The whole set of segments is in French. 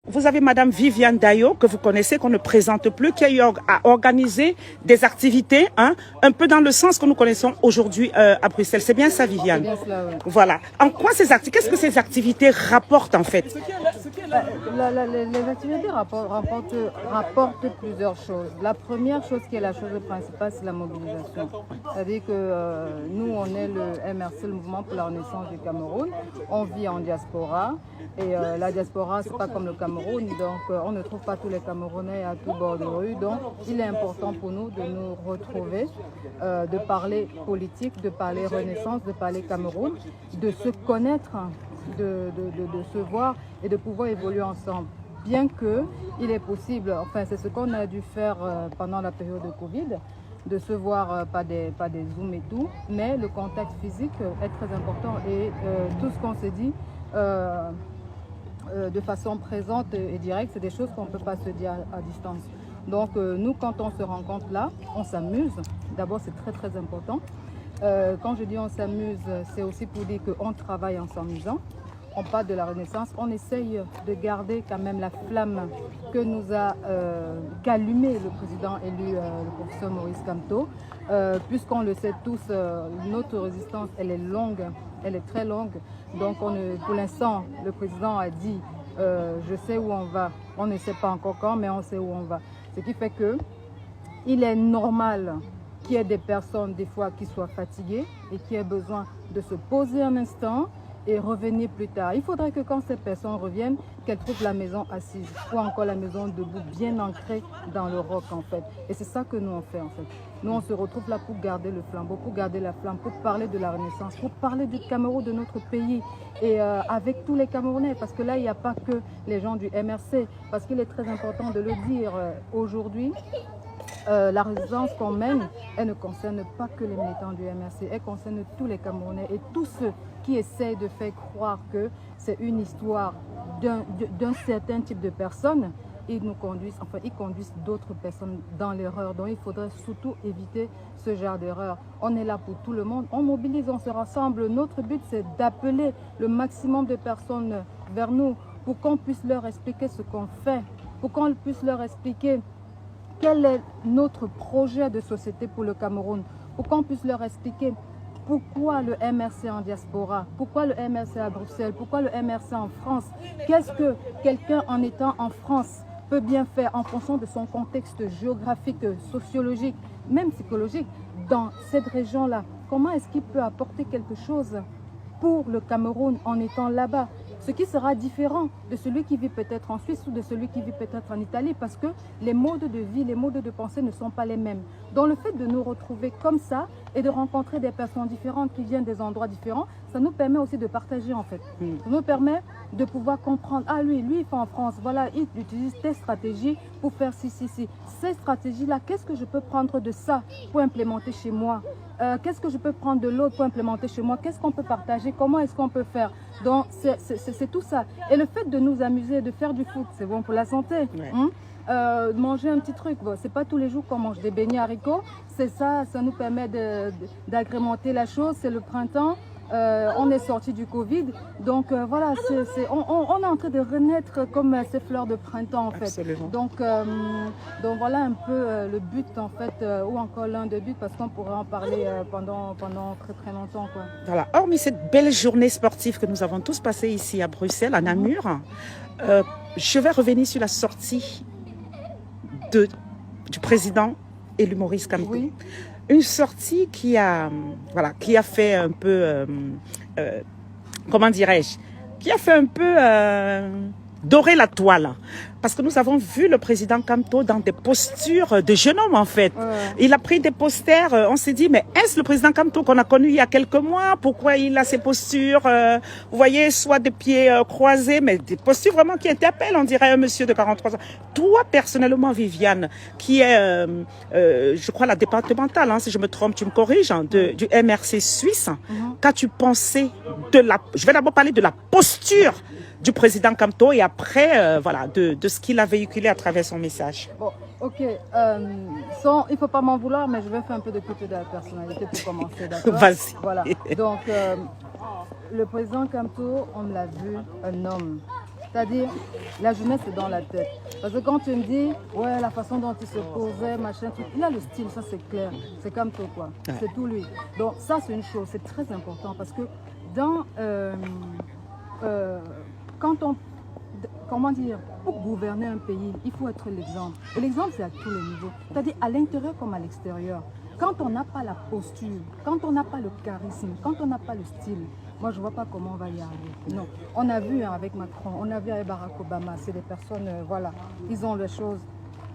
Vous avez Madame Viviane Dayo, que vous connaissez, qu'on ne présente plus, qui a eu à organiser des activités, hein, un peu dans le sens que nous connaissons aujourd'hui à Bruxelles. C'est bien ça, Viviane? C'est bien cela, oui. Voilà. En quoi qu'est-ce que ces activités rapportent, en fait? Les activités rapportent plusieurs choses. La première chose qui est la chose principale, c'est la mobilisation. C'est-à-dire que nous, on est le MRC, le Mouvement pour la Renaissance du Cameroun. On vit en diaspora. Et la diaspora, c'est pas comme le Cameroun, donc on ne trouve pas tous les Camerounais à tout bord de rue. Donc il est important pour nous de nous retrouver, de parler politique, de parler Renaissance, de parler Cameroun, de se connaître, de se voir et de pouvoir évoluer ensemble. Bien que il est possible, enfin c'est ce qu'on a dû faire pendant la période de Covid, de se voir pas des Zooms et tout, mais le contact physique est très important et tout ce qu'on se dit de façon présente et directe, c'est des choses qu'on ne peut pas se dire à distance. Donc nous, quand on se rencontre là, on s'amuse. D'abord, c'est très très important. Quand je dis on s'amuse, c'est aussi pour dire qu'on travaille en s'amusant. On parle de la Renaissance, on essaye de garder quand même la flamme que nous a qu'allumé le président élu, le professeur Maurice Kamto. Puisqu'on le sait tous, notre résistance, elle est longue, elle est très longue. Donc pour l'instant, le président a dit, je sais où on va. On ne sait pas encore quand, mais on sait où on va. Ce qui fait que il est normal qu'il y ait des personnes, des fois, qui soient fatiguées et qui aient besoin de se poser un instant et revenir plus tard. Il faudrait que quand ces personnes reviennent, qu'elles trouvent la maison assise ou encore la maison debout, bien ancrée dans le roc en fait. Et c'est ça que nous on fait en fait. Nous on se retrouve là pour garder le flambeau, pour garder la flamme, pour parler de la Renaissance, pour parler du Cameroun, de notre pays et avec tous les Camerounais. Parce que là il n'y a pas que les gens du MRC, parce qu'il est très important de le dire aujourd'hui. La résistance qu'on mène, elle ne concerne pas que les militants du MRC, elle concerne tous les Camerounais et tous ceux qui essayent de faire croire que c'est une histoire d'un certain type de personnes. Ils nous conduisent, enfin ils conduisent d'autres personnes dans l'erreur. Donc il faudrait surtout éviter ce genre d'erreur. On est là pour tout le monde, on mobilise, on se rassemble. Notre but c'est d'appeler le maximum de personnes vers nous pour qu'on puisse leur expliquer ce qu'on fait, pour qu'on puisse leur expliquer quel est notre projet de société pour le Cameroun, pour qu'on puisse leur expliquer pourquoi le MRC en diaspora, pourquoi le MRC à Bruxelles, pourquoi le MRC en France, qu'est-ce que quelqu'un en étant en France peut bien faire en fonction de son contexte géographique, sociologique, même psychologique, dans cette région-là. Comment est-ce qu'il peut apporter quelque chose pour le Cameroun en étant là-bas? Ce qui sera différent de celui qui vit peut-être en Suisse ou de celui qui vit peut-être en Italie, parce que les modes de vie, les modes de pensée ne sont pas les mêmes. Donc le fait de nous retrouver comme ça et de rencontrer des personnes différentes qui viennent des endroits différents, ça nous permet aussi de partager en fait. Ça nous permet de pouvoir comprendre, ah lui il fait en France, voilà, il utilise telle stratégie pour faire ci. Ces stratégies-là, qu'est-ce que je peux prendre de ça pour implémenter chez moi? Qu'est-ce que je peux prendre de l'autre pour implémenter chez moi? Qu'est-ce qu'on peut partager? Comment est-ce qu'on peut faire? Donc, c'est tout ça. Et le fait de nous amuser, de faire du foot, c'est bon pour la santé. Ouais. Manger un petit truc, bon, c'est pas tous les jours qu'on mange des beignets haricots. C'est ça, ça nous permet d'agrémenter la chose. C'est le printemps. On est sorti du Covid, donc voilà, on est en train de renaître comme ces fleurs de printemps en fait. Absolument. Donc voilà un peu le but en fait, ou encore l'un des buts, parce qu'on pourrait en parler pendant très longtemps quoi. Voilà. Hormis cette belle journée sportive que nous avons tous passée ici à Bruxelles, à Namur, je vais revenir sur la sortie du président élu Maurice Kamto. Oui. Une sortie qui a fait un peu, comment dirais-je, qui a fait un peu dorer la toile. Parce que nous avons vu le président Kamto dans des postures de jeune homme en fait. Il a pris des posters, on s'est dit, mais est-ce le président Kamto qu'on a connu il y a quelques mois? Pourquoi il a ces postures, vous voyez, soit des pieds croisés, mais des postures vraiment qui interpellent, on dirait un monsieur de 43 ans. Toi, personnellement, Viviane, qui est, je crois, la départementale, hein, si je me trompe, tu me corriges, hein, du MRC suisse, qu'as-tu pensé je vais d'abord parler de la posture du président Kamto et après, voilà, de ce qu'il a véhiculé à travers son message. Bon, ok. Il ne faut pas m'en vouloir, mais je vais faire un peu de culte de la personnalité pour commencer, d'accord? Vas-y. Voilà. Donc, le président Kamto, on l'a vu, un homme C'est-à-dire, la jeunesse est dans la tête. Parce que quand tu me dis, ouais, la façon dont il se posait, machin, tout, il a le style, ça c'est clair. C'est comme toi, quoi. Ouais. C'est tout lui. Donc ça, c'est une chose, c'est très important parce que dans... quand on... Comment dire, pour gouverner un pays, il faut être l'exemple. Et l'exemple, c'est à tous les niveaux. C'est-à-dire à l'intérieur comme à l'extérieur. Quand on n'a pas la posture, quand on n'a pas le charisme, quand on n'a pas le style, moi, je ne vois pas comment on va y arriver. Non. On a vu avec Macron, on a vu avec Barack Obama, c'est des personnes, voilà, ils ont les choses,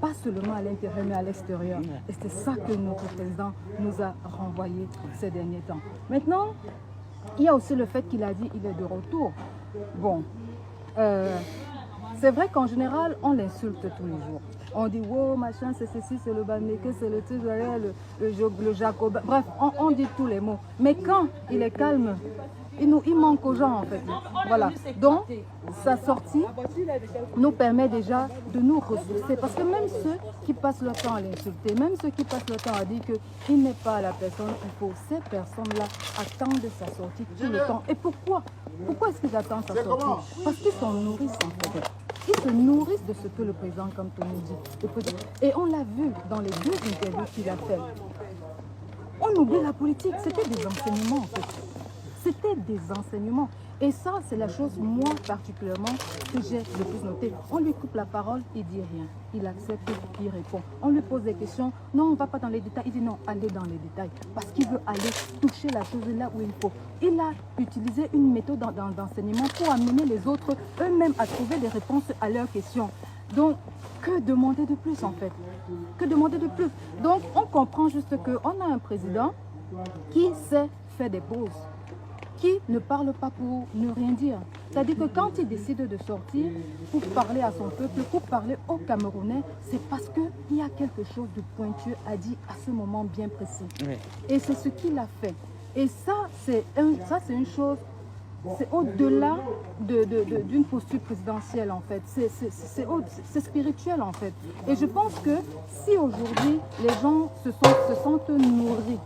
pas seulement à l'intérieur, mais à l'extérieur. Et c'est ça que notre président nous a renvoyé ces derniers temps. Maintenant, il y a aussi le fait qu'il a dit qu'il est de retour. Bon, c'est vrai qu'en général, on l'insulte tous les jours. On dit, wow, machin, c'est ceci, c'est le Bameke, c'est le truc, le Jacobin. Bref, on dit tous les mots. Mais quand il est calme, il manque aux gens, en fait. Voilà. Donc, sa sortie nous permet déjà de nous ressourcer. Parce que même ceux qui passent leur temps à l'insulter, même ceux qui passent leur temps à dire qu'il n'est pas la personne qu'il faut, ces personnes-là attendent sa sortie tout le temps. Et pourquoi? Pourquoi est-ce qu'ils attendent sa sortie? Parce qu'ils s'en nourrissent, en fait. Ils se nourrissent de ce que le président Kamto nous dit. Et on l'a vu dans les 2 interviews qu'il a fait. On oublie la politique, c'était des enseignements, en fait. C'était des enseignements. Et ça, c'est la chose, moi, particulièrement, que j'ai le plus noté. On lui coupe la parole, il dit rien. Il accepte, il répond. On lui pose des questions. Non, on ne va pas dans les détails. Il dit non, allez dans les détails. Parce qu'il veut aller toucher la chose là où il faut. Il a utilisé une méthode d'enseignement pour amener les autres eux-mêmes à trouver des réponses à leurs questions. Donc, que demander de plus, en fait? Que demander de plus? Donc, on comprend juste qu'on a un président qui sait faire des pauses, qui ne parle pas pour ne rien dire. C'est-à-dire que quand il décide de sortir pour parler à son peuple, pour parler aux Camerounais, c'est parce qu'il y a quelque chose de pointueux à dire à ce moment bien précis. Oui. Et c'est ce qu'il a fait. Et ça, c'est une chose, c'est au-delà d'une posture présidentielle, en fait. C'est spirituel, en fait. Et je pense que si aujourd'hui, les gens se sentent nourris,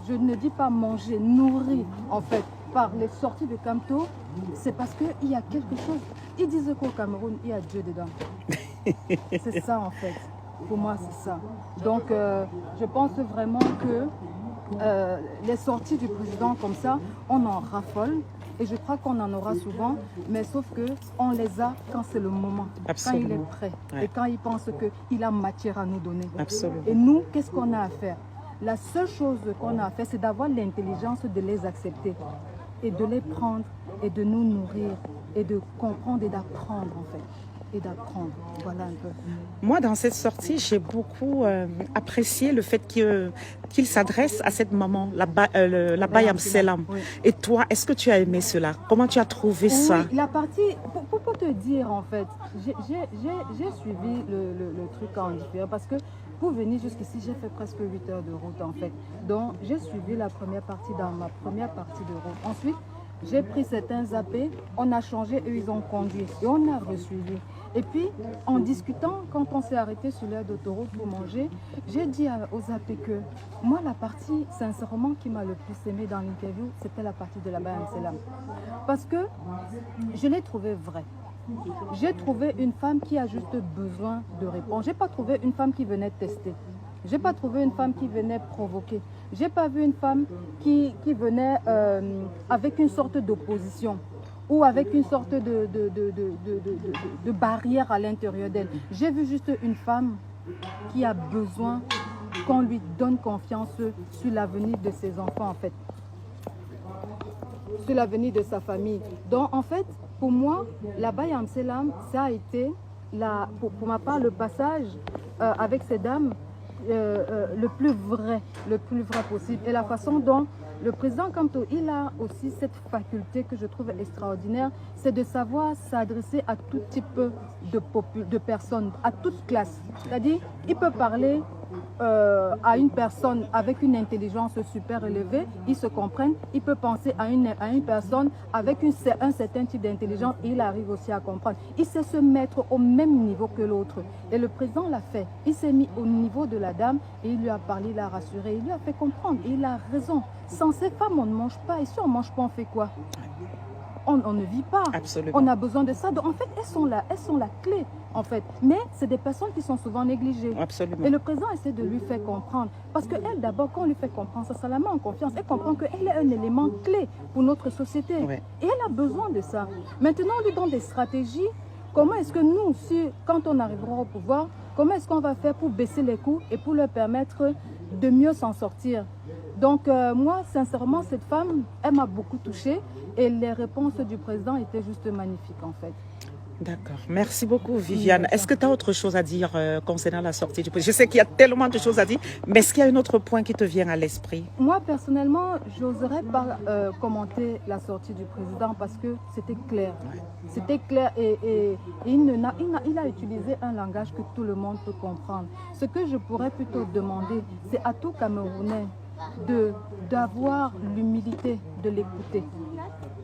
je ne dis pas manger, nourris, en fait, par les sorties de Kamto, c'est parce qu'il y a quelque chose. Ils disent qu'au Cameroun, il y a Dieu dedans. C'est ça, en fait. Pour moi, c'est ça. Donc, je pense vraiment que les sorties du président comme ça, on en raffole. Et je crois qu'on en aura souvent, mais sauf qu'on les a quand c'est le moment, Absolument. Quand il est prêt, ouais. Et quand il pense qu'il a matière à nous donner. Absolument. Et nous, qu'est-ce qu'on a à faire? La seule chose qu'on a à faire, c'est d'avoir l'intelligence de les accepter et de les prendre et de nous nourrir et de comprendre et d'apprendre, en fait. Et d'apprendre, voilà un peu. Moi, dans cette sortie, j'ai beaucoup apprécié le fait qu'il s'adresse à cette maman, la Bayam Selam. Oui. Et toi, est-ce que tu as aimé cela? Comment tu as trouvé ça? La partie, pour te dire, en fait, j'ai suivi le truc en différé parce que pour venir jusqu'ici, j'ai fait presque 8 heures de route, en fait. Donc, j'ai suivi la première partie dans ma première partie de route. Ensuite, j'ai pris certains zappés, on a changé, eux, ils ont conduit et on a resuivi. Et puis, en discutant, quand on s'est arrêté sur l'aire d'autoroute pour manger, j'ai dit aux zappés que moi, la partie, sincèrement, qui m'a le plus aimé dans l'interview, c'était la partie de la Bayam Selam. Parce que je l'ai trouvée vraie. J'ai trouvé une femme qui a juste besoin de répondre. Je n'ai pas trouvé une femme qui venait tester. Je n'ai pas trouvé une femme qui venait provoquer. Je n'ai pas vu une femme qui venait avec une sorte d'opposition ou avec une sorte de barrière à l'intérieur d'elle. J'ai vu juste une femme qui a besoin qu'on lui donne confiance sur l'avenir de ses enfants, en fait. Sur l'avenir de sa famille. Donc, en fait, pour moi, la Bayam Selam, ça a été, pour ma part, le passage avec ces dames le plus vrai possible. Et la façon dont le président Kamto, il a aussi cette faculté que je trouve extraordinaire, c'est de savoir s'adresser à tout type de personnes, à toute classe. C'est-à-dire, il peut parler à une personne avec une intelligence super élevée, ils se comprennent. Il peut penser à une personne avec un certain type d'intelligence et il arrive aussi à comprendre. Il sait se mettre au même niveau que l'autre. Et le président l'a fait. Il s'est mis au niveau de la dame et il lui a parlé, il l'a rassuré, il lui a fait comprendre. Et il a raison. Sans ces femmes, on ne mange pas. Et si on ne mange pas, on fait quoi? on ne vit pas. Absolument. On a besoin de ça. Donc, en fait, elles sont la clé, en fait. Mais c'est des personnes qui sont souvent négligées. Absolument. Et le président essaie de lui faire comprendre. Parce qu'elle, d'abord, quand on lui fait comprendre, ça la met en confiance. Elle comprend qu'elle est un élément clé pour notre société. Ouais. Et elle a besoin de ça. Maintenant, on lui donne des stratégies. Comment est-ce que nous, quand on arrivera au pouvoir, comment est-ce qu'on va faire pour baisser les coûts et pour leur permettre de mieux s'en sortir? Donc, moi, sincèrement, cette femme, elle m'a beaucoup touchée. Et les réponses du président étaient juste magnifiques, en fait. D'accord. Merci beaucoup, Viviane. Est-ce que tu as autre chose à dire concernant la sortie du président? Je sais qu'il y a tellement de choses à dire, mais est-ce qu'il y a un autre point qui te vient à l'esprit? Moi, personnellement, j'oserais pas commenter la sortie du président parce que c'était clair. C'était clair et il a utilisé un langage que tout le monde peut comprendre. Ce que je pourrais plutôt demander, c'est à tout Camerounais d'avoir l'humilité de l'écouter.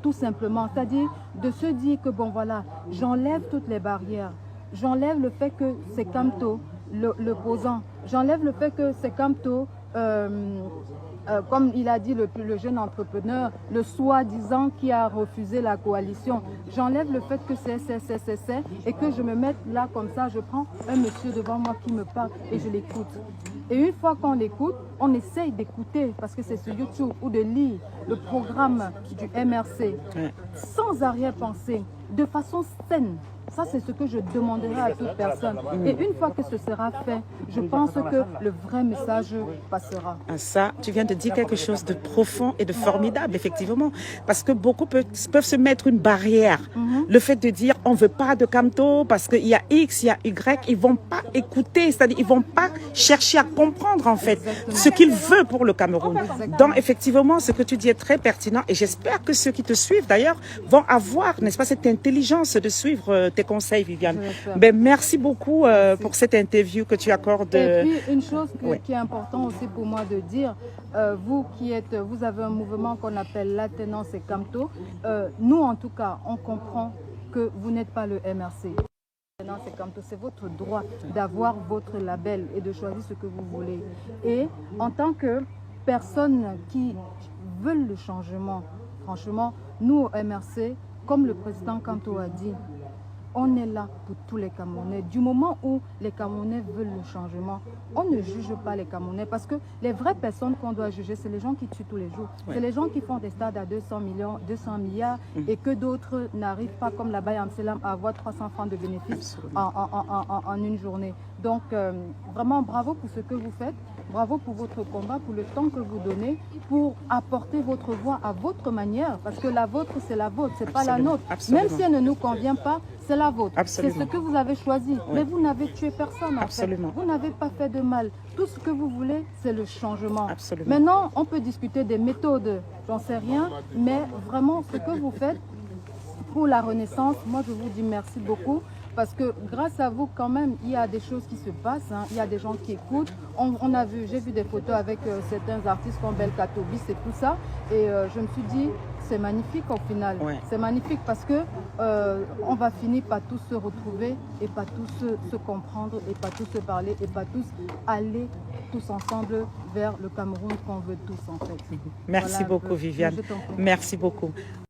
Tout simplement, c'est-à-dire de se dire que bon voilà, j'enlève toutes les barrières, j'enlève le fait que c'est Kamto le posant, j'enlève le fait que c'est Kamto, comme il a dit le jeune entrepreneur, le soi-disant qui a refusé la coalition, j'enlève le fait que c'est, et que je me mette là comme ça, je prends un monsieur devant moi qui me parle et je l'écoute. Et une fois qu'on l'écoute, on essaye d'écouter, parce que c'est sur YouTube, ou de lire le programme du MRC, sans arrière-pensée, de façon saine. Ça, c'est ce que je demanderai à toute personne. Et une fois que ce sera fait, je pense que le vrai message passera. Ça, tu viens de dire quelque chose de profond et de formidable, effectivement. Parce que beaucoup peuvent se mettre une barrière. Le fait de dire, on ne veut pas de Kamto parce qu'il y a X, il y a Y, ils ne vont pas écouter, c'est-à-dire ils ne vont pas chercher à comprendre, en fait, ce qu'ils veulent pour le Cameroun. Donc, effectivement, ce que tu dis est très pertinent. Et j'espère que ceux qui te suivent, d'ailleurs, vont avoir, n'est-ce pas, cette intelligence de suivre tes conseils, Viviane. Ben, merci beaucoup pour cette interview que tu accordes. Et puis, une chose qui est importante aussi pour moi de dire, vous avez un mouvement qu'on appelle l'Attenance et Kamto. Nous, en tout cas, on comprend que vous n'êtes pas le MRC. C'est votre droit d'avoir votre label et de choisir ce que vous voulez. Et en tant que personnes qui veulent le changement, franchement, nous au MRC, comme le président Kamto a dit, on est là pour tous les Camerounais. Du moment où les Camerounais veulent le changement, on ne juge pas les Camerounais parce que les vraies personnes qu'on doit juger, c'est les gens qui tuent tous les jours. C'est les gens qui font des stades à 200 millions, 200 milliards et que d'autres n'arrivent pas, comme là-bas à Amsterdam, à avoir 300 francs de bénéfices en une journée. Donc, vraiment, bravo pour ce que vous faites. Bravo pour votre combat, pour le temps que vous donnez, pour apporter votre voix à votre manière, parce que la vôtre, c'est la vôtre, c'est pas la nôtre. Même si elle ne nous convient pas, c'est la vôtre. C'est ce que vous avez choisi. Mais vous n'avez tué personne, en fait. Vous n'avez pas fait de mal. Tout ce que vous voulez, c'est le changement. Maintenant, on peut discuter des méthodes, j'en sais rien, mais vraiment, ce que vous faites pour la Renaissance, moi, je vous dis merci beaucoup. Parce que grâce à vous, quand même, il y a des choses qui se passent. Il y a des gens qui écoutent. J'ai vu des photos avec certains artistes comme Belkatobis et tout ça. Et je me suis dit, c'est magnifique au final. C'est magnifique parce que on va finir par tous se retrouver et par tous se comprendre et par tous se parler et par tous aller tous ensemble vers le Cameroun qu'on veut tous en fait. Merci beaucoup, Viviane. Merci beaucoup.